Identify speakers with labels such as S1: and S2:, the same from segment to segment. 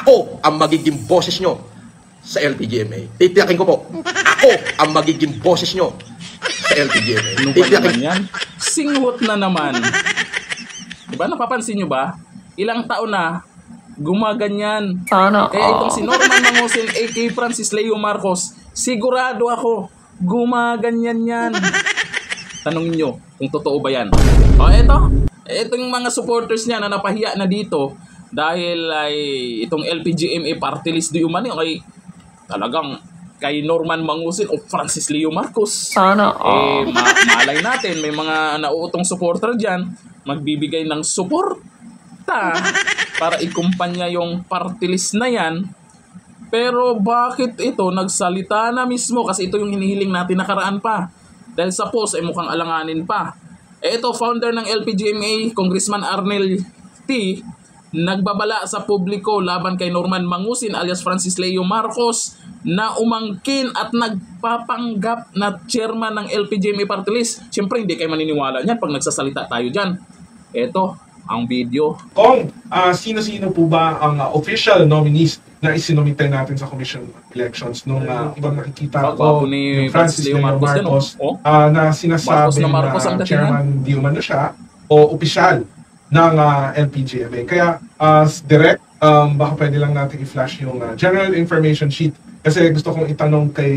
S1: Ako ang magiging boses nyo sa LTGMA. Titiyakin ko po. Ako ang magiging boses nyo sa LTGMA.
S2: Ano ba naman yan? Singhot na naman. Diba napapansin nyo ba? Ilang taon na gumaganyan.
S3: Sana
S2: Kaya itong si Norman Mangusin aka Francis Leo Marcos, sigurado ako gumaganyan yan. Tanongin nyo kung totoo ba yan. O ito yung mga supporters niya na napahiya na dito dahil ay itong LPGMA party list di umani ay talagang kay Norman Mangusin o Francis Leo Marcos.
S3: Sana
S2: Malay natin may mga nauutong supporter dyan magbibigay ng suporta para ikumpanya yung party list na yan. Pero bakit ito nagsalita na mismo? Kasi ito yung hinihiling natin nakaraan pa. Dahil sa post ay mukhang alanganin pa. Ito, founder ng LPGMA, Congressman Arnel T, nagbabala sa publiko laban kay Norman Mangusin alias Francis Leo Marcos na umangkin at nagpapanggap na chairman ng LPGMA party list. Siyempre hindi kayo maniniwala niyan pag nagsasalita tayo dyan. Ito ang video.
S4: Kung sino-sino po ba ang official nominees na isinomite natin sa Commission on Elections nung ibang nakikita ko
S2: ni
S4: yung Francis Leo Marcos na sinasabi na chairman di umano siya o opisyal ng LPGMA. Kaya direct, baka pwede lang natin i-flash yung general information sheet kasi gusto kong itanong kay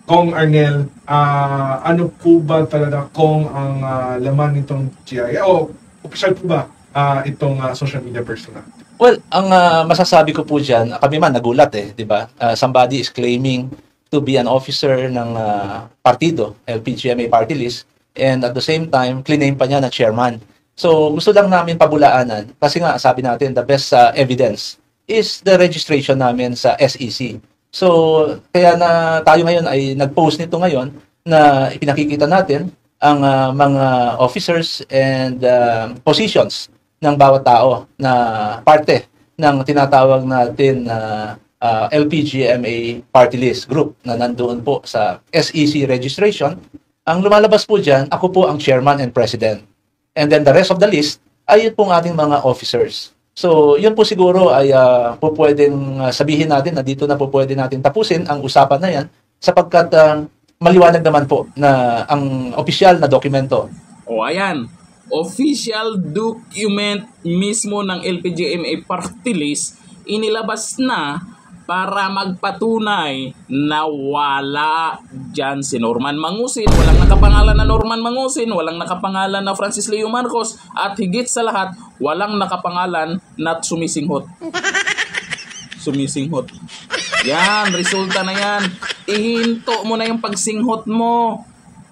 S4: Kong Arnel, ano po ba talaga kung ang laman nitong GIA o opisyal po ba itong social media persona?
S5: Well, ang masasabi ko po dyan, kami man nagulat di ba? Somebody is claiming to be an officer ng partido, LPGMA party list, and at the same time, claim pa niya na chairman. So, gusto lang namin pabulaanan, kasi nga, sabi natin, the best evidence is the registration namin sa SEC. So, kaya na tayo ngayon ay nag-post nito ngayon na ipinakikita natin ang mga officers and positions ng bawat tao na parte ng tinatawag natin na LPGMA party list group na nandoon po sa SEC registration. Ang lumalabas po dyan, ako po ang chairman and president. And then the rest of the list ay yun pong ating mga officers. So, yun po siguro ay po pwedeng sabihin natin na dito na po pwede natin tapusin ang usapan na yan sapagkat maliwanag naman po na ang opisyal na dokumento.
S2: O ayan, official document mismo ng LPGMA party list inilabas na para magpatunay na wala dyan si Norman Mangusin. Walang nakapangalan na Norman Mangusin, walang nakapangalan na Francis Leo Marcos, at higit sa lahat, walang nakapangalan na sumisinghot. Sumisinghot. Yan, resulta na yan. Ihinto mo na yung pagsinghot mo.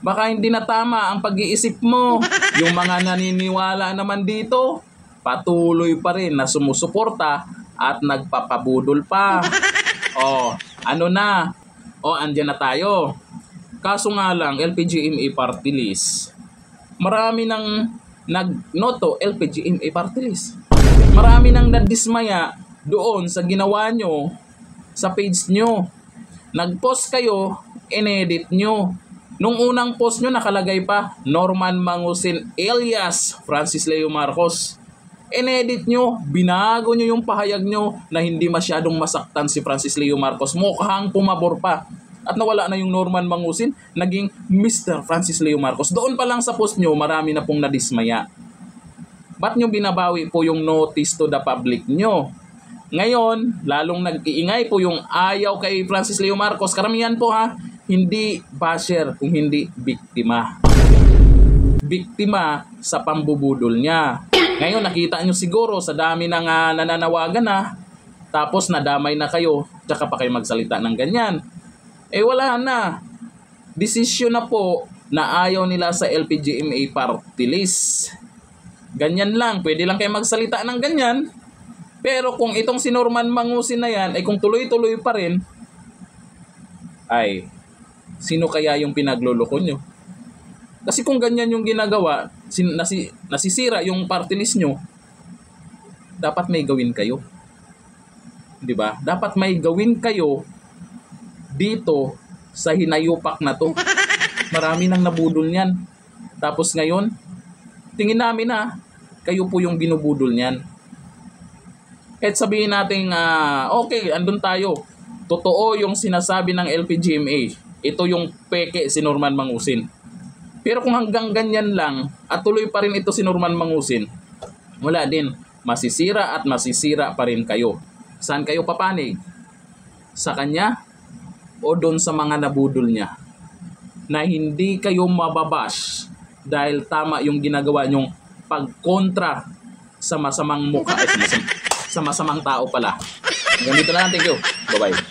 S2: Baka hindi na tama ang pag-iisip mo. Yung mga naniniwala naman dito, patuloy pa rin na sumusuporta at nagpapabudol pa. Ano na? Andyan na tayo. Kaso nga lang, LPGMA party list. Marami nang nagnoto LPGMA party list. Marami nang nadismaya doon sa ginawa nyo sa page nyo. Nag-post kayo, inedit nyo. Nung unang post nyo nakalagay pa Norman Mangusin alias Francis Leo Marcos. Inedit nyo, binago nyo yung pahayag nyo na hindi masyadong masaktan si Francis Leo Marcos. Mukhang pumabor pa. At nawala na yung Norman Mangusin, naging Mr. Francis Leo Marcos. Doon pa lang sa post nyo, marami na pong nadismaya. Ba't nyo binabawi po yung notice to the public nyo? Ngayon, lalong nag-iingay po yung ayaw kay Francis Leo Marcos. Karamihan po hindi basher kung hindi biktima. Biktima sa pambubudol niya. Ngayon nakita nyo siguro sa dami ng nananawagan tapos nadamay na kayo, tsaka pa kayo magsalita ng ganyan. Wala na. Desisyon na po na ayaw nila sa LPGMA party list. Ganyan lang, pwede lang kayo magsalita ng ganyan. Pero kung itong si Norman Mangusin na yan, kung tuloy-tuloy pa rin, sino kaya yung pinagluloko nyo? Kasi kung ganyan yung ginagawa, nasisira yung party list nyo, dapat may gawin kayo. Diba? Dapat may gawin kayo dito sa hinayupak na to. Marami nang nabudol niyan. Tapos ngayon, tingin namin kayo po yung binubudol niyan. Kahit sabihin natin, okay, andun tayo. Totoo yung sinasabi ng LPGMA. Ito yung peke si Norman Mangusin. Pero kung hanggang ganyan lang at tuloy pa rin ito si Norman Mangusin, wala din. Masisira at masisira pa rin kayo. Saan kayo papanig? Sa kanya o doon sa mga nabudol niya? Na hindi kayo mababash dahil tama yung ginagawa nyong pagkontra sa masamang mukha. Sa masamang tao pala. Ganito na lang. Thank you. Bye-bye.